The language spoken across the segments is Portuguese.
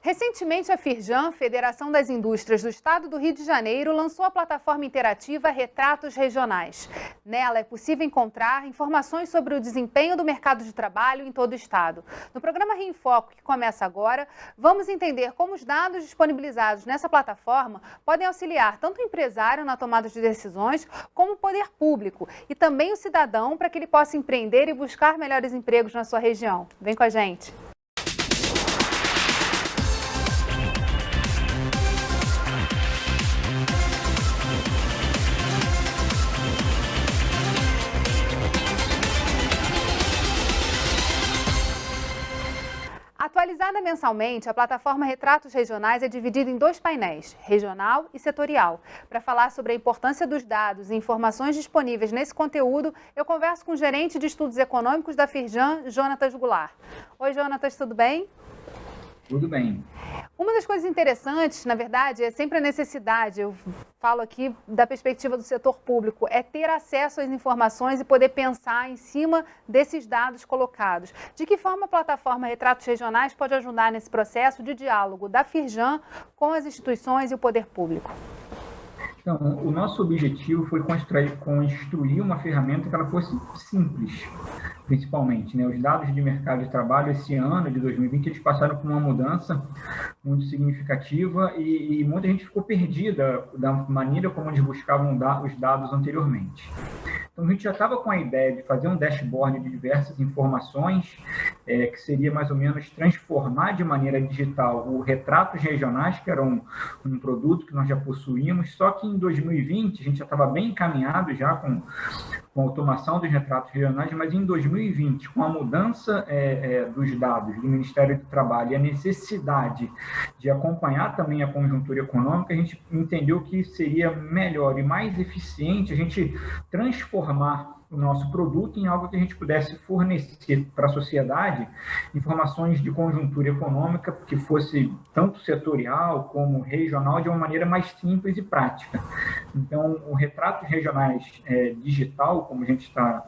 Recentemente, a Firjan, Federação das Indústrias do Estado do Rio de Janeiro, lançou a plataforma interativa Retratos Regionais. Nela é possível encontrar informações sobre o desempenho do mercado de trabalho em todo o estado. No programa Rio em Foco, que começa agora, vamos entender como os dados disponibilizados nessa plataforma podem auxiliar tanto o empresário na tomada de decisões, como o poder público e também o cidadão para que ele possa empreender e buscar melhores empregos na sua região. Vem com a gente! Atualizada mensalmente, a plataforma Retratos Regionais é dividida em dois painéis, regional e setorial. Para falar sobre a importância dos dados e informações disponíveis nesse conteúdo, eu converso com o gerente de estudos econômicos da Firjan, Jonatas Goulart. Oi, Jonatas, tudo bem? Tudo bem. Uma das coisas interessantes, na verdade, é sempre a necessidade, eu falo aqui da perspectiva do setor público, é ter acesso às informações e poder pensar em cima desses dados colocados. De que forma a plataforma Retratos Regionais pode ajudar nesse processo de diálogo da Firjan com as instituições e o poder público? Então, o nosso objetivo foi construir uma ferramenta que ela fosse simples, principalmente, né? Os dados de mercado de trabalho esse ano, de 2020, eles passaram por uma mudança muito significativa e muita gente ficou perdida da maneira como eles buscavam os dados anteriormente. Então, a gente já estava com a ideia de fazer um dashboard de diversas informações, que seria mais ou menos transformar de maneira digital o Retratos Regionais, que era um produto que nós já possuímos, só que em 2020 a gente já estava bem encaminhado já com a automação dos retratos regionais, mas em 2020, com a mudança dos dados do Ministério do Trabalho e a necessidade de acompanhar também a conjuntura econômica, a gente entendeu que seria melhor e mais eficiente a gente transformar o nosso produto em algo que a gente pudesse fornecer para a sociedade informações de conjuntura econômica que fosse tanto setorial como regional de uma maneira mais simples e prática. Então, o Retratos Regionais digital, como a gente está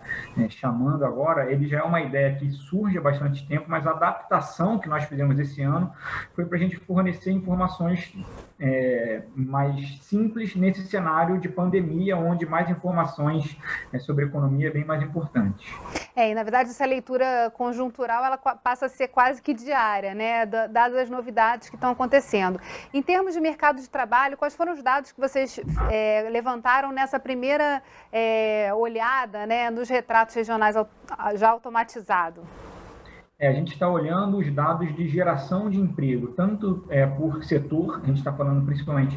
chamando agora, ele já é uma ideia que surge há bastante tempo, mas a adaptação que nós fizemos esse ano foi para a gente fornecer informações mais simples nesse cenário de pandemia, onde mais informações sobre economia é bem mais importante. E na verdade essa leitura conjuntural ela passa a ser quase que diária, né, dadas as novidades que estão acontecendo. Em termos de mercado de trabalho, quais foram os dados que vocês levantaram nessa primeira olhada, né, nos retratos regionais já automatizados? A gente está olhando os dados de geração de emprego, tanto por setor, a gente está falando principalmente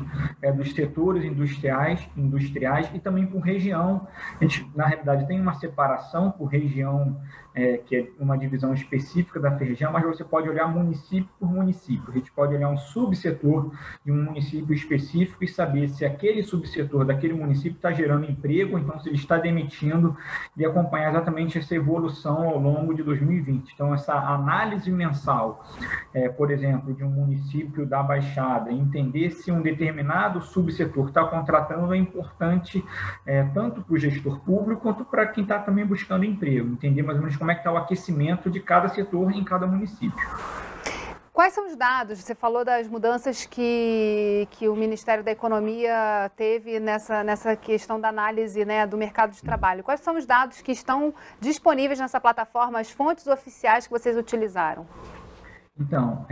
dos setores industriais e também por região. A gente, na realidade, tem uma separação por região, que é uma divisão específica da Firjan, mas você pode olhar município por município. A gente pode olhar um subsetor de um município específico e saber se aquele subsetor daquele município está gerando emprego, então se ele está demitindo, e acompanhar exatamente essa evolução ao longo de 2020. Então, essa análise mensal, por exemplo, de um município da Baixada, entender se um determinado subsetor está contratando é importante tanto para o gestor público quanto para quem está também buscando emprego, entender mais ou menos como é que está o aquecimento de cada setor em cada município. Quais são os dados? Você falou das mudanças que o Ministério da Economia teve nessa questão da análise, né, do mercado de trabalho. Quais são os dados que estão disponíveis nessa plataforma, as fontes oficiais que vocês utilizaram? Então,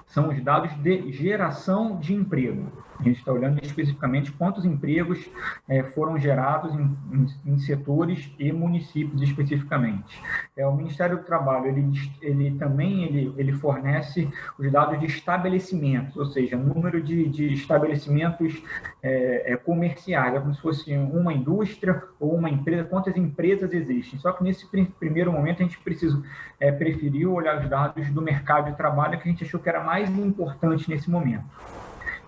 são os dados de geração de emprego. A gente está olhando especificamente quantos empregos foram gerados em setores e municípios especificamente. O Ministério do Trabalho, ele também fornece os dados de estabelecimentos, ou seja, número de estabelecimentos comerciais, como se fosse uma indústria ou uma empresa, quantas empresas existem. Só que nesse primeiro momento a gente preferiu olhar os dados do mercado de trabalho, que a gente achou que era mais importante nesse momento.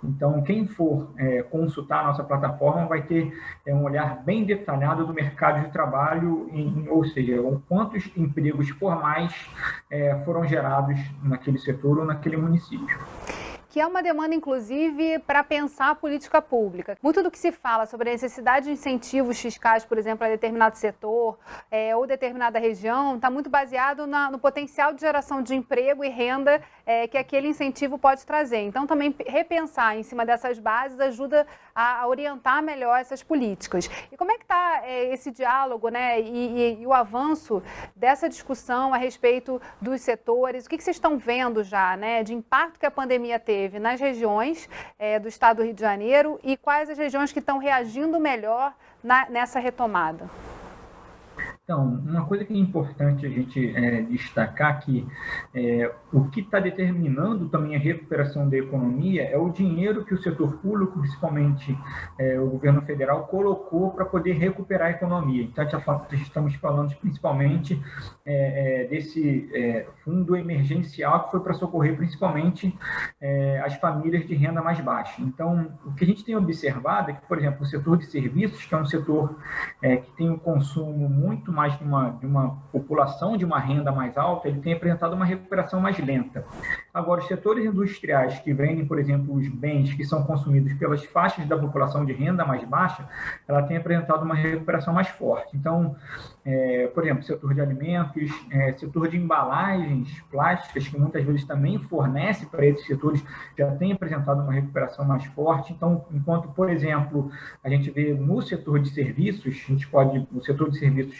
Então, quem for consultar a nossa plataforma vai ter um olhar bem detalhado do mercado de trabalho, ou seja, quantos empregos formais foram gerados naquele setor ou naquele município. que é uma demanda, inclusive, para pensar a política pública. Muito do que se fala sobre a necessidade de incentivos fiscais, por exemplo, a determinado setor ou determinada região, está muito baseado no potencial de geração de emprego e renda que aquele incentivo pode trazer. Então, também repensar em cima dessas bases ajuda a orientar melhor essas políticas. E como é que está esse diálogo, né, e o avanço dessa discussão a respeito dos setores? O que vocês estão vendo já, né, de impacto que a pandemia teve nas regiões do estado do Rio de Janeiro e quais as regiões que estão reagindo melhor nessa retomada? Então, uma coisa que é importante a gente destacar que o que está determinando também a recuperação da economia é o dinheiro que o setor público, principalmente o governo federal, colocou para poder recuperar a economia. Então, estamos falando principalmente desse fundo emergencial que foi para socorrer principalmente as famílias de renda mais baixa. Então, o que a gente tem observado é que, por exemplo, o setor de serviços, que é um setor que tem um consumo muito mais de uma população de uma renda mais alta, ele tem apresentado uma recuperação mais lenta. Agora, os setores industriais que vendem, por exemplo, os bens que são consumidos pelas faixas da população de renda mais baixa, ela tem apresentado uma recuperação mais forte. Então, por exemplo, setor de alimentos, setor de embalagens plásticas, que muitas vezes também fornece para esses setores, já tem apresentado uma recuperação mais forte. Então, enquanto, por exemplo, a gente vê no setor de serviços, o setor de serviços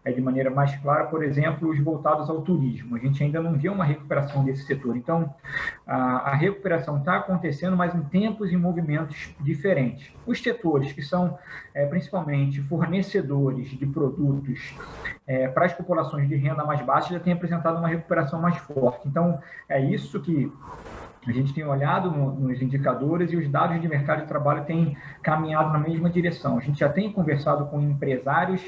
de maneira mais clara, por exemplo, os voltados ao turismo. A gente ainda não vê uma recuperação desse setor. Então, a recuperação está acontecendo, mas em tempos e movimentos diferentes. Os setores que são principalmente fornecedores de produtos para as populações de renda mais baixa já têm apresentado uma recuperação mais forte. Então, é isso que a gente tem olhado nos indicadores e os dados de mercado de trabalho têm caminhado na mesma direção. A gente já tem conversado com empresários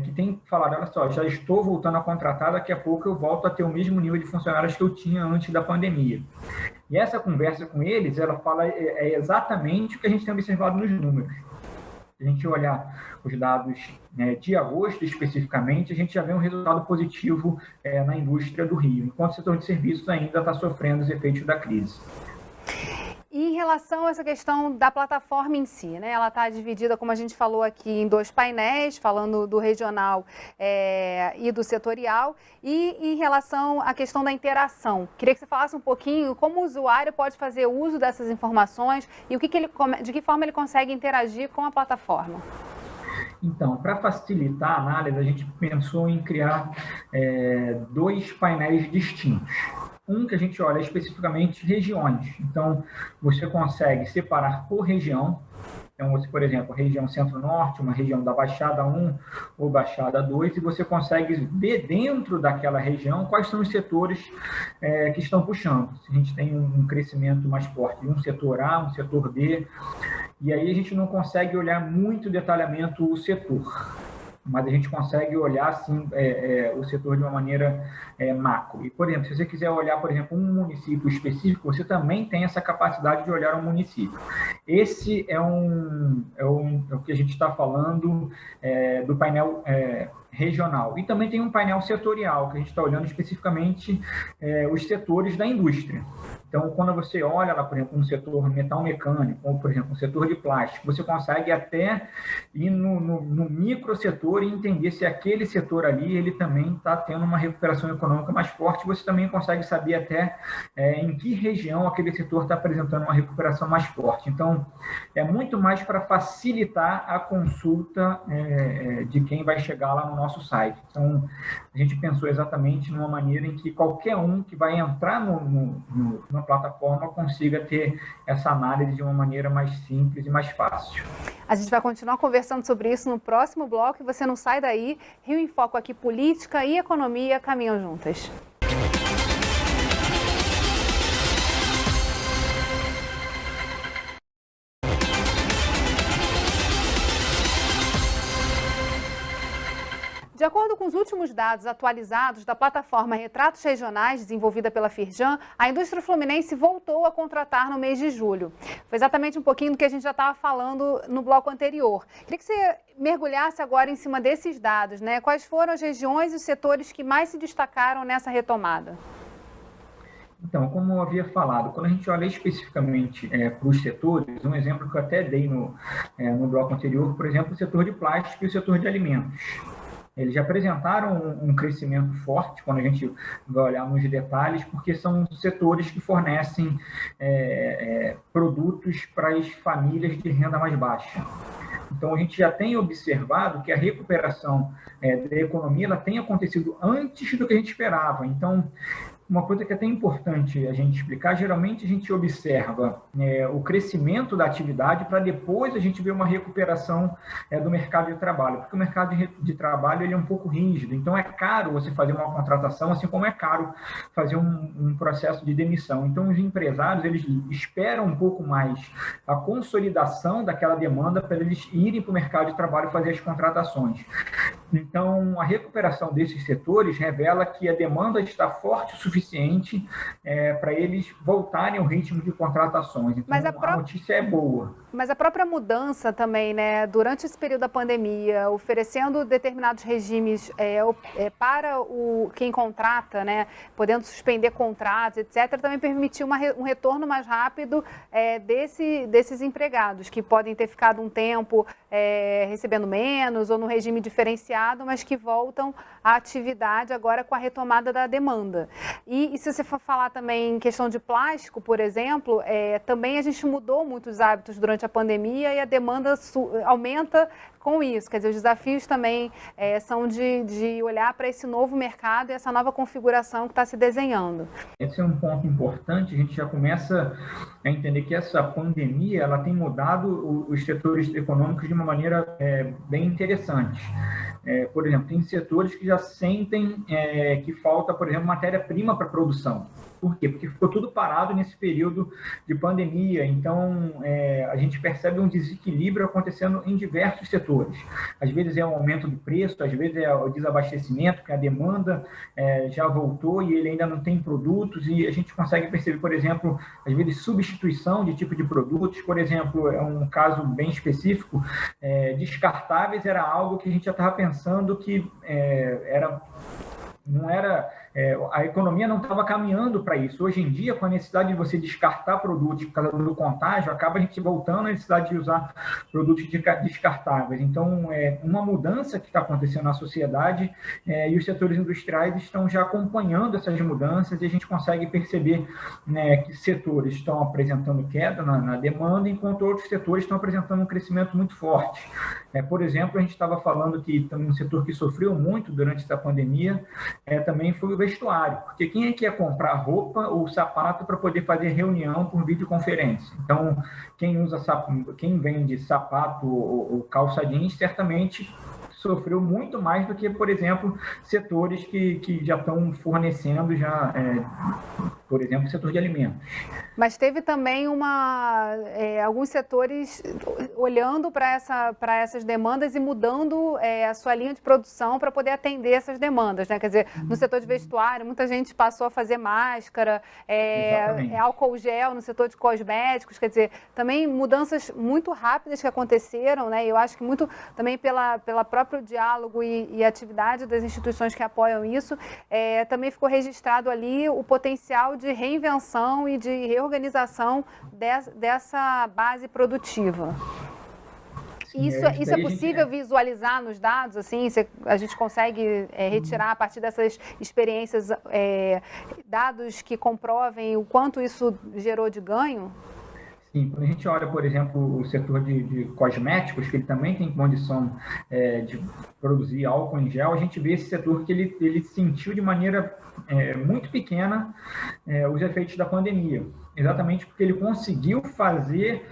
que têm falado, olha só, já estou voltando a contratar, daqui a pouco eu volto a ter o mesmo nível de funcionários que eu tinha antes da pandemia. E essa conversa com eles, ela fala exatamente o que a gente tem observado nos números. Se a gente olhar os dados de agosto especificamente, a gente já vê um resultado positivo na indústria do Rio, enquanto o setor de serviços ainda está sofrendo os efeitos da crise. E em relação a essa questão da plataforma em si, né? Ela está dividida, como a gente falou aqui, em 2 painéis, falando do regional e do setorial. E em relação à questão da interação, queria que você falasse um pouquinho como o usuário pode fazer uso dessas informações e de que forma ele consegue interagir com a plataforma. Então, para facilitar a análise, a gente pensou em criar 2 painéis distintos. Um que a gente olha especificamente regiões. Então, você consegue separar por região. Então, você, por exemplo, região Centro-Norte, uma região da Baixada 1 ou Baixada 2, e você consegue ver dentro daquela região quais são os setores que estão puxando. Se a gente tem um crescimento mais forte de um setor A, um setor B, e aí a gente não consegue olhar muito detalhamento o setor, mas a gente consegue olhar, sim, o setor de uma maneira macro. E, por exemplo, se você quiser olhar, por exemplo, um município específico, você também tem essa capacidade de olhar um município. Esse é o que a gente está falando do painel regional. E também tem um painel setorial, que a gente está olhando especificamente os setores da indústria. Então, quando você olha lá, por exemplo, um setor metal mecânico, ou, por exemplo, um setor de plástico, você consegue até ir no micro setor e entender se aquele setor ali, ele também está tendo uma recuperação econômica mais forte. Você também consegue saber até em que região aquele setor está apresentando uma recuperação mais forte. Então, é muito mais para facilitar a consulta de quem vai chegar lá no nosso site. Então, a gente pensou exatamente numa maneira em que qualquer um que vai entrar na plataforma consiga ter essa análise de uma maneira mais simples e mais fácil. A gente vai continuar conversando sobre isso no próximo bloco e você não sai daí. Rio em Foco aqui, política e economia caminham juntas. De acordo com os últimos dados atualizados da plataforma Retratos Regionais, desenvolvida pela Firjan, a indústria fluminense voltou a contratar no mês de julho. Foi exatamente um pouquinho do que a gente já estava falando no bloco anterior. Queria que você mergulhasse agora em cima desses dados, né? Quais foram as regiões e os setores que mais se destacaram nessa retomada? Então, como eu havia falado, quando a gente olha especificamente para os setores, um exemplo que eu até dei no bloco anterior, por exemplo, o setor de plástico e o setor de alimentos. Eles já apresentaram um crescimento forte, quando a gente vai olhar nos detalhes, porque são setores que fornecem produtos para as famílias de renda mais baixa. Então, a gente já tem observado que a recuperação da economia ela tem acontecido antes do que a gente esperava. Então, uma coisa que é até importante a gente explicar, geralmente a gente observa o crescimento da atividade para depois a gente ver uma recuperação do mercado de trabalho, porque o mercado de trabalho ele é um pouco rígido, então é caro você fazer uma contratação, assim como é caro fazer um processo de demissão. Então os empresários eles esperam um pouco mais a consolidação daquela demanda para eles irem para o mercado de trabalho fazer as contratações. Então, a recuperação desses setores revela que a demanda está forte o suficiente para eles voltarem ao ritmo de contratações. Então, a notícia é boa. Mas a própria mudança também, né, durante esse período da pandemia, oferecendo determinados regimes para quem contrata, né, podendo suspender contratos, etc., também permitiu um retorno mais rápido desses empregados, que podem ter ficado um tempo recebendo menos ou no regime diferenciado, mas que voltam à atividade agora com a retomada da demanda. E se você for falar também em questão de plástico, por exemplo, também a gente mudou muitos hábitos durante a pandemia e a demanda aumenta com isso. Quer dizer, os desafios também são de olhar para esse novo mercado e essa nova configuração que está se desenhando. Esse é um ponto importante. A gente já começa a entender que essa pandemia ela tem mudado os setores econômicos de uma maneira bem interessante. Por exemplo, tem setores que já sentem que falta, por exemplo, matéria-prima para a produção. Por quê? Porque ficou tudo parado nesse período de pandemia. Então, a gente percebe um desequilíbrio acontecendo em diversos setores. Às vezes é um aumento do preço, às vezes é o desabastecimento, porque a demanda já voltou e ele ainda não tem produtos. E a gente consegue perceber, por exemplo, às vezes substituição de tipo de produtos. Por exemplo, é um caso bem específico, descartáveis era algo que a gente já estava pensando que não era... a economia não estava caminhando para isso. Hoje em dia, com a necessidade de você descartar produtos por causa do contágio, acaba a gente voltando à necessidade de usar produtos descartáveis. Então, uma mudança que está acontecendo na sociedade e os setores industriais estão já acompanhando essas mudanças e a gente consegue perceber, né, que setores estão apresentando queda na demanda, enquanto outros setores estão apresentando um crescimento muito forte. Por exemplo, a gente estava falando que um setor que sofreu muito durante essa pandemia também foi o vestuário, porque quem é que ia comprar roupa ou sapato para poder fazer reunião por videoconferência? Então, quem vende sapato ou calça jeans, certamente sofreu muito mais do que, por exemplo, setores que já estão fornecendo por exemplo, o setor de alimentos. Mas teve também alguns setores olhando para essas demandas e mudando a sua linha de produção para poder atender essas demandas, né? Quer dizer, no setor de vestuário, muita gente passou a fazer máscara, álcool gel no setor de cosméticos, quer dizer, também mudanças muito rápidas que aconteceram, né? Eu acho que muito também pela próprio diálogo e atividade das instituições que apoiam isso, também ficou registrado ali o potencial de reinvenção e de reorganização dessa base produtiva. Sim, isso é possível visualizar nos dados? Assim, a gente consegue retirar a partir dessas experiências dados que comprovem o quanto isso gerou de ganho? Sim, quando a gente olha, por exemplo, o setor de cosméticos, que ele também tem condição de produzir álcool em gel, a gente vê esse setor que ele sentiu de maneira muito pequena os efeitos da pandemia. Exatamente porque ele conseguiu fazer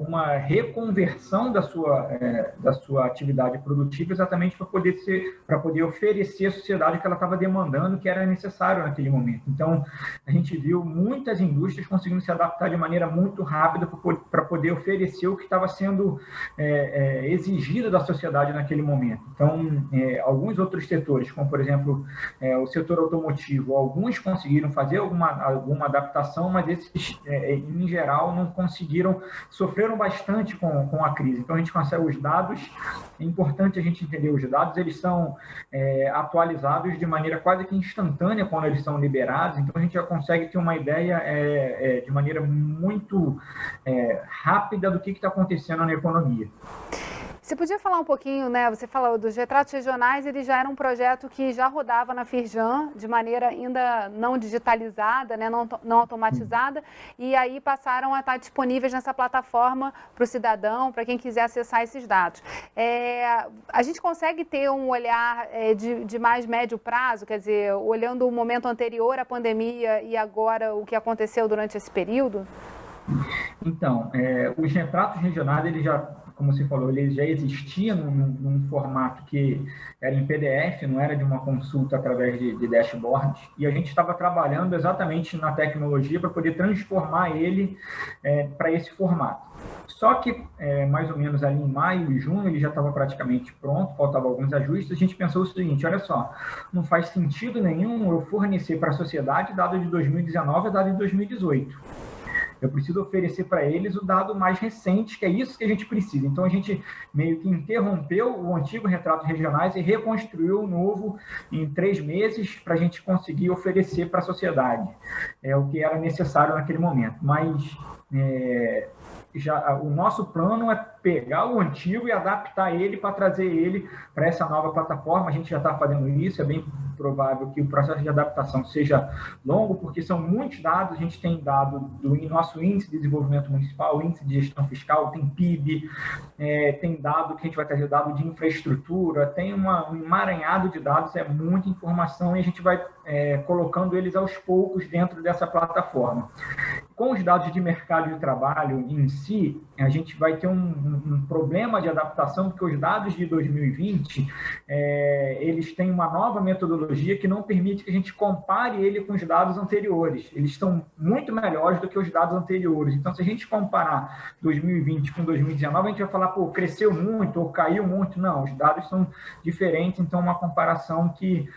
uma reconversão da sua atividade produtiva, exatamente para poder oferecer à sociedade o que ela estava demandando, que era necessário naquele momento. Então, a gente viu muitas indústrias conseguindo se adaptar de maneira muito rápida para poder oferecer o que estava sendo exigido da sociedade naquele momento. Então, alguns outros setores, como, por exemplo, o setor automotivo, alguns conseguiram fazer alguma adaptação recuperação, mas esses, em geral, não conseguiram, sofreram bastante com a crise. Então, a gente consegue os dados, é importante a gente entender os dados, eles são atualizados de maneira quase que instantânea quando eles são liberados, então a gente já consegue ter uma ideia de maneira muito rápida do que está acontecendo na economia. Você podia falar um pouquinho, né? Você falou dos retratos regionais, ele já era um projeto que já rodava na Firjan de maneira ainda não digitalizada, né? Não automatizada, e aí passaram a estar disponíveis nessa plataforma para o cidadão, para quem quiser acessar esses dados. A gente consegue ter um olhar de mais médio prazo, quer dizer, olhando o momento anterior à pandemia e agora o que aconteceu durante esse período? Então, os retratos regionais, eles já, como você falou, ele já existia num formato que era em PDF, não era de uma consulta através de dashboards, e a gente estava trabalhando exatamente na tecnologia para poder transformar ele para esse formato. Só que, mais ou menos ali em maio e junho, ele já estava praticamente pronto, faltavam alguns ajustes, a gente pensou o seguinte, olha só, não faz sentido nenhum eu fornecer para a sociedade dado de 2019 a dado de 2018. Eu preciso oferecer para eles o dado mais recente, que é isso que a gente precisa. Então, a gente meio que interrompeu o antigo retrato regionais e reconstruiu o novo em 3 meses para a gente conseguir oferecer para a sociedade o que era necessário naquele momento. Mas o nosso plano é pegar o antigo e adaptar ele para trazer ele para essa nova plataforma. A gente já está fazendo isso, é bem provável que o processo de adaptação seja longo, porque são muitos dados. A gente tem dado do nosso índice de desenvolvimento municipal, índice de gestão fiscal, tem PIB, tem dado que a gente vai trazer dado de infraestrutura, tem um emaranhado de dados, é muita informação e a gente vai colocando eles aos poucos dentro dessa plataforma. Com os dados de mercado de trabalho em si, a gente vai ter um problema de adaptação, porque os dados de 2020, eles têm uma nova metodologia que não permite que a gente compare ele com os dados anteriores. Eles estão muito melhores do que os dados anteriores. Então, se a gente comparar 2020 com 2019, a gente vai falar, pô, cresceu muito ou caiu muito. Não, os dados são diferentes, então uma comparação que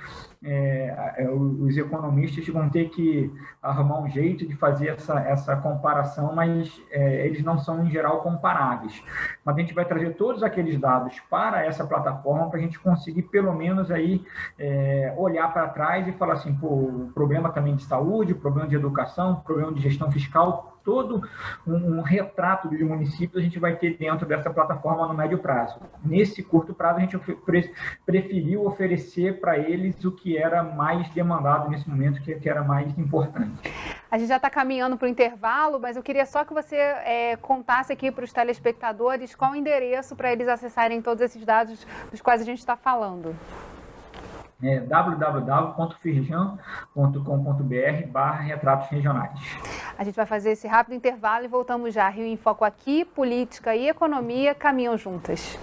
os economistas vão ter que arrumar um jeito de fazer essa comparação, mas eles não são, em geral, comparáveis. Mas a gente vai trazer todos aqueles dados para essa plataforma para a gente conseguir, pelo menos, aí, olhar para trás e falar assim, pô, o problema também de saúde, o problema de educação, o problema de gestão fiscal, todo um retrato de municípios a gente vai ter dentro dessa plataforma no médio prazo. Nesse curto prazo, a gente preferiu oferecer para eles o que era mais demandado nesse momento, que era mais importante. A gente já está caminhando para o intervalo, mas eu queria só que você contasse aqui para os telespectadores qual o endereço para eles acessarem todos esses dados dos quais a gente está falando. www.firjan.com.br/retratos regionais. A gente vai fazer esse rápido intervalo e voltamos já. Rio em Foco aqui, política e economia caminham juntas.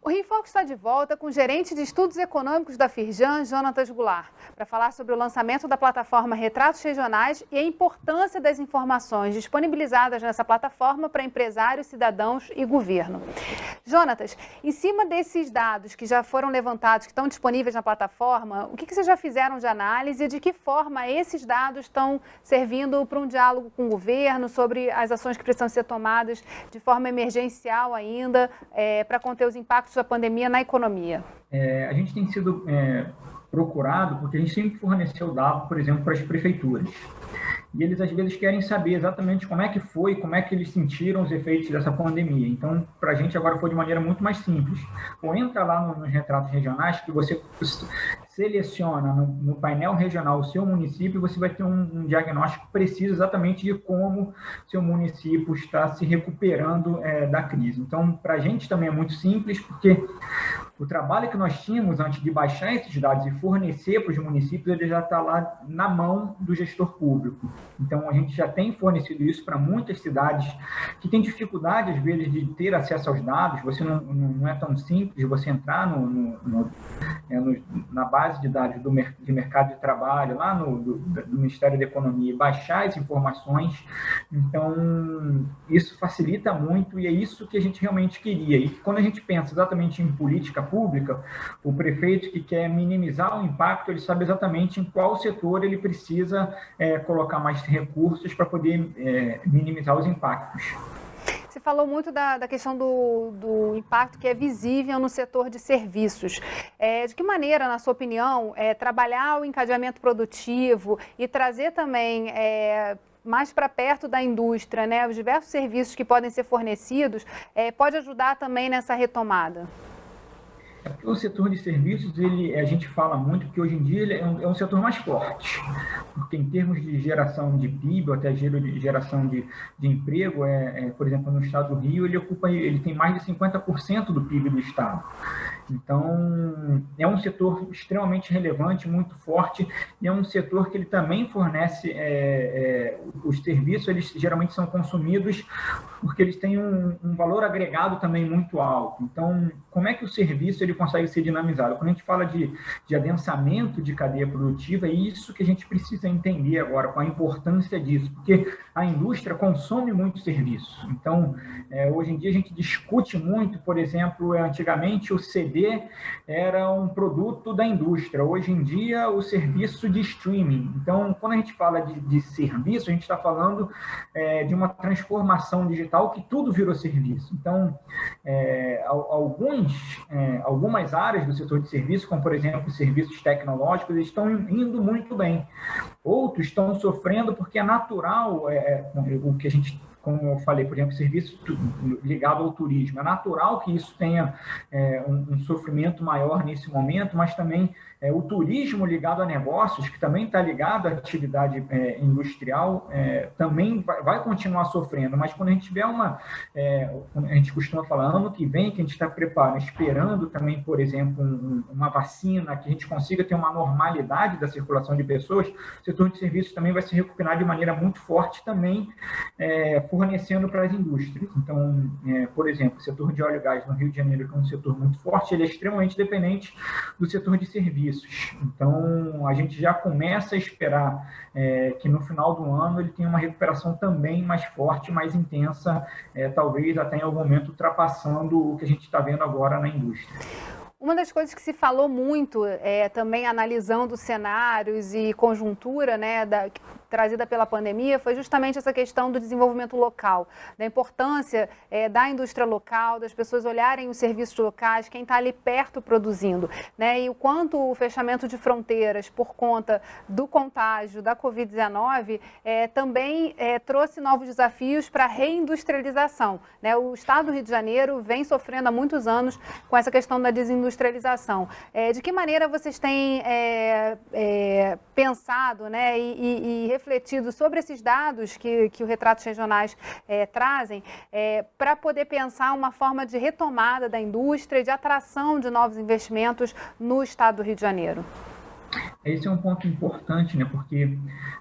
O Rio em Foco está de volta com o gerente de estudos econômicos da Firjan, Jonatas Goulart, para falar sobre o lançamento da plataforma Retratos Regionais e a importância das informações disponibilizadas nessa plataforma para empresários, cidadãos e governo. Jonatas, em cima desses dados que já foram levantados, que estão disponíveis na plataforma, o que vocês já fizeram de análise e de que forma esses dados estão servindo para um diálogo com o governo sobre as ações que precisam ser tomadas de forma emergencial ainda para conter os impactos da pandemia na economia? A gente tem sido procurado porque a gente sempre forneceu dados, por exemplo, para as prefeituras. E eles, às vezes, querem saber exatamente como é que foi, como é que eles sentiram os efeitos dessa pandemia. Então, para a gente agora foi de maneira muito mais simples. Ou entra lá nos retratos regionais, que você seleciona no painel regional o seu município, você vai ter um diagnóstico preciso exatamente de como seu município está se recuperando da crise. Então, para a gente também é muito simples, porque o trabalho que nós tínhamos antes de baixar esses dados e fornecer para os municípios, ele já está lá na mão do gestor público. Então, a gente já tem fornecido isso para muitas cidades que têm dificuldade, às vezes, de ter acesso aos dados. Você não é tão simples você entrar na base de dados de mercado de trabalho, lá do Ministério da Economia, e baixar as informações. Então, isso facilita muito e é isso que a gente realmente queria. E quando a gente pensa exatamente em política pública, o prefeito que quer minimizar o impacto, ele sabe exatamente em qual setor ele precisa colocar mais recursos para poder minimizar os impactos. Você falou muito da questão do impacto que é visível no setor de serviços. De que maneira, na sua opinião, trabalhar o encadeamento produtivo e trazer também mais para perto da indústria, né, os diversos serviços que podem ser fornecidos, pode ajudar também nessa retomada? O setor de serviços, a gente fala muito que hoje em dia ele é um setor mais forte, porque em termos de geração de PIB, ou até geração de emprego, por exemplo, no estado do Rio, ele tem mais de 50% do PIB do estado. Então, é um setor extremamente relevante, muito forte, e é um setor que ele também fornece os serviços, eles geralmente são consumidos porque eles têm um valor agregado também muito alto. Então, como é que o serviço ele consegue ser dinamizado? Quando a gente fala de adensamento de cadeia produtiva, é isso que a gente precisa entender agora, com a importância disso, porque a indústria consome muito serviço. Então, hoje em dia a gente discute muito, por exemplo, antigamente o CD era um produto da indústria, hoje em dia o serviço de streaming. Então, quando a gente fala de serviço, a gente está falando de uma transformação digital que tudo virou serviço. Então, algumas áreas do setor de serviço, como por exemplo serviços tecnológicos, estão indo muito bem. Outros estão sofrendo porque é natural o que a gente, como eu falei, por exemplo, serviço ligado ao turismo. É natural que isso tenha um sofrimento maior nesse momento, mas também o turismo ligado a negócios, que também está ligado à atividade industrial, também vai continuar sofrendo. Mas quando a gente tiver a gente costuma falar, ano que vem, que a gente está preparando, esperando também, por exemplo, uma vacina, que a gente consiga ter uma normalidade da circulação de pessoas, o setor de serviços também vai se recuperar de maneira muito forte também, fornecendo para as indústrias. Então, por exemplo, o setor de óleo e gás no Rio de Janeiro, que é um setor muito forte, ele é extremamente dependente do setor de serviços. Então, a gente já começa a esperar que no final do ano ele tenha uma recuperação também mais forte, mais intensa, talvez até em algum momento ultrapassando o que a gente está vendo agora na indústria. Uma das coisas que se falou muito, também analisando cenários e conjuntura, né, trazida pela pandemia, foi justamente essa questão do desenvolvimento local, da importância da indústria local, das pessoas olharem os serviços locais, quem está ali perto produzindo, né, e o quanto o fechamento de fronteiras por conta do contágio da Covid-19 também trouxe novos desafios para a reindustrialização, né? O estado do Rio de Janeiro vem sofrendo há muitos anos com essa questão da desindustrialização. De que maneira vocês têm pensado, né, e refletido sobre esses dados que o Retratos Regionais trazem, para poder pensar uma forma de retomada da indústria e de atração de novos investimentos no estado do Rio de Janeiro? Esse é um ponto importante, né, porque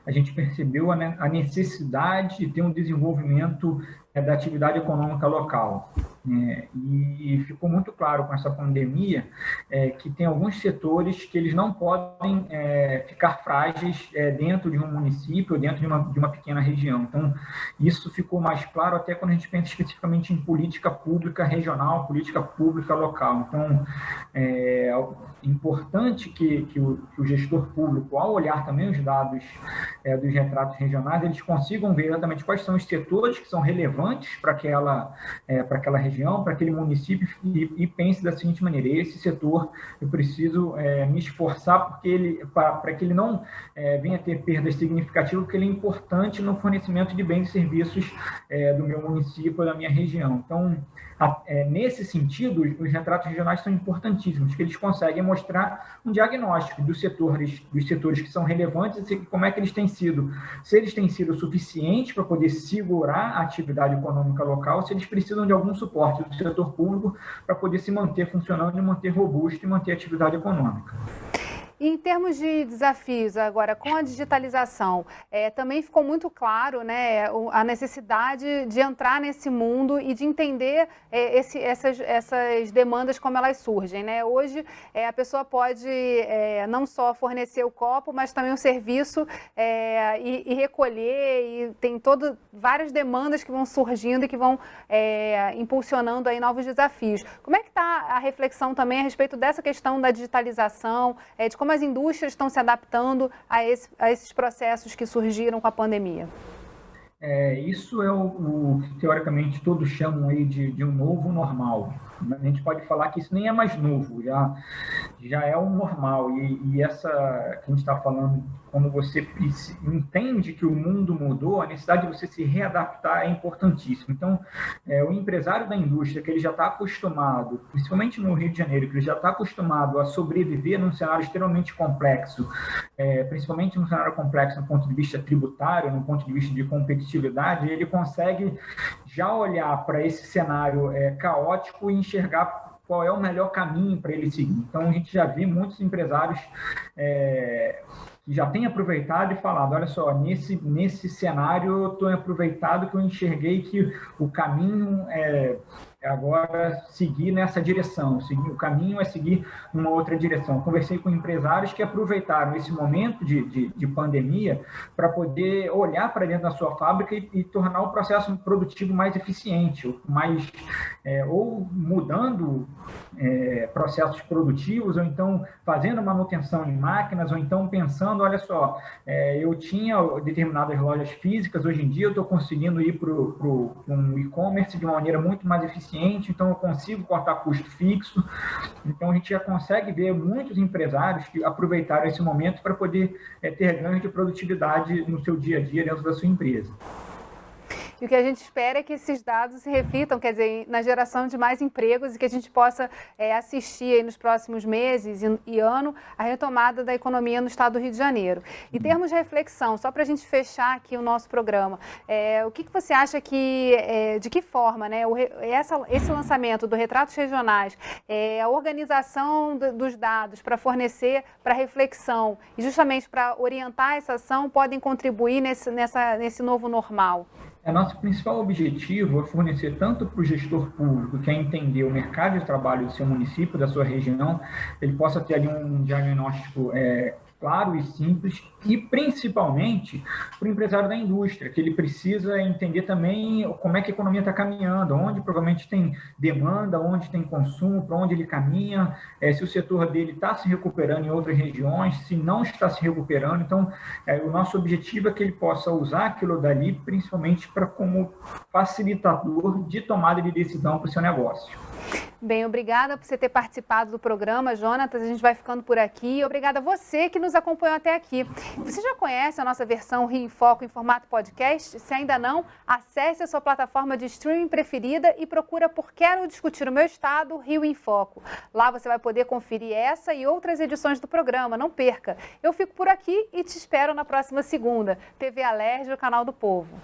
a gente percebeu a necessidade de ter um desenvolvimento da atividade econômica local. E ficou muito claro com essa pandemia que tem alguns setores que eles não podem ficar frágeis dentro de um município, dentro de uma pequena região. Então, isso ficou mais claro até quando a gente pensa especificamente em política pública regional, política pública local. Então, é importante que o gestor público, ao olhar também os dados dos retratos regionais, eles consigam ver exatamente quais são os setores que são relevantes para aquela região, para aquele município, e pense da seguinte maneira: esse setor eu preciso me esforçar para que ele não venha a ter perdas significativas, porque ele é importante no fornecimento de bens e serviços do meu município, da minha região. Então, nesse sentido, os retratos regionais são importantíssimos, que eles conseguem mostrar um diagnóstico dos setores que são relevantes e como é que eles têm sido, se eles têm sido suficientes para poder segurar a atividade econômica local, se eles precisam de algum suporte. forte do setor público para poder se manter funcionando e manter robusto e manter a atividade econômica. Em termos de desafios, agora, com a digitalização, também ficou muito claro, né, a necessidade de entrar nesse mundo e de entender essas demandas como elas surgem, né? Hoje, a pessoa pode não só fornecer o copo, mas também o serviço e recolher, e tem várias demandas que vão surgindo e que vão impulsionando aí novos desafios. Como é que está a reflexão também a respeito dessa questão da digitalização, de como as indústrias estão se adaptando a esses processos que surgiram com a pandemia? Isso é o que, teoricamente, todos chamam aí de um novo normal. A gente pode falar que isso nem é mais novo, já é o normal. E essa que a gente está falando, quando você entende que o mundo mudou, a necessidade de você se readaptar é importantíssima. Então, o empresário da indústria, que ele já está acostumado, principalmente no Rio de Janeiro, que ele já está acostumado a sobreviver num cenário extremamente complexo, principalmente num cenário complexo no ponto de vista tributário, no ponto de vista de competitividade, ele consegue já olhar para esse cenário caótico e enxergar qual é o melhor caminho para ele seguir. Então, a gente já viu muitos empresários que já têm aproveitado e falado, olha só, nesse cenário eu estou aproveitado que eu enxerguei que o caminho agora seguir nessa direção, o caminho é seguir numa outra direção. Conversei com empresários que aproveitaram esse momento de pandemia para poder olhar para dentro da sua fábrica e tornar o processo produtivo mais eficiente, ou mudando processos produtivos, ou então fazendo manutenção em máquinas, ou então pensando, olha só, eu tinha determinadas lojas físicas, hoje em dia eu estou conseguindo ir para um e-commerce de uma maneira muito mais eficiente, então eu consigo cortar custo fixo. Então a gente já consegue ver muitos empresários que aproveitaram esse momento para poder ter ganhos de produtividade no seu dia a dia dentro da sua empresa. E o que a gente espera é que esses dados se reflitam, quer dizer, na geração de mais empregos e que a gente possa assistir aí nos próximos meses e ano a retomada da economia no estado do Rio de Janeiro. Em termos de reflexão, só para a gente fechar aqui o nosso programa, o que você acha de que forma, né, esse lançamento do Retratos Regionais, a organização dos dados para fornecer para reflexão e justamente para orientar essa ação podem contribuir nesse novo normal? Nosso principal objetivo é fornecer tanto para o gestor público, que é entender o mercado de trabalho do seu município, da sua região, ele possa ter ali um diagnóstico claro e simples, e principalmente para o empresário da indústria, que ele precisa entender também como é que a economia está caminhando, onde provavelmente tem demanda, onde tem consumo, para onde ele caminha, se o setor dele está se recuperando em outras regiões, se não está se recuperando. Então, o nosso objetivo é que ele possa usar aquilo dali, principalmente como facilitador de tomada de decisão para o seu negócio. Bem, obrigada por você ter participado do programa, Jonatas. A gente vai ficando por aqui. Obrigada a você que nos acompanhou até aqui. Você já conhece a nossa versão Rio em Foco em formato podcast? Se ainda não, acesse a sua plataforma de streaming preferida e procura por Quero Discutir o Meu Estado, Rio em Foco. Lá você vai poder conferir essa e outras edições do programa. Não perca. Eu fico por aqui e te espero na próxima segunda. TV Alerj, o canal do Povo.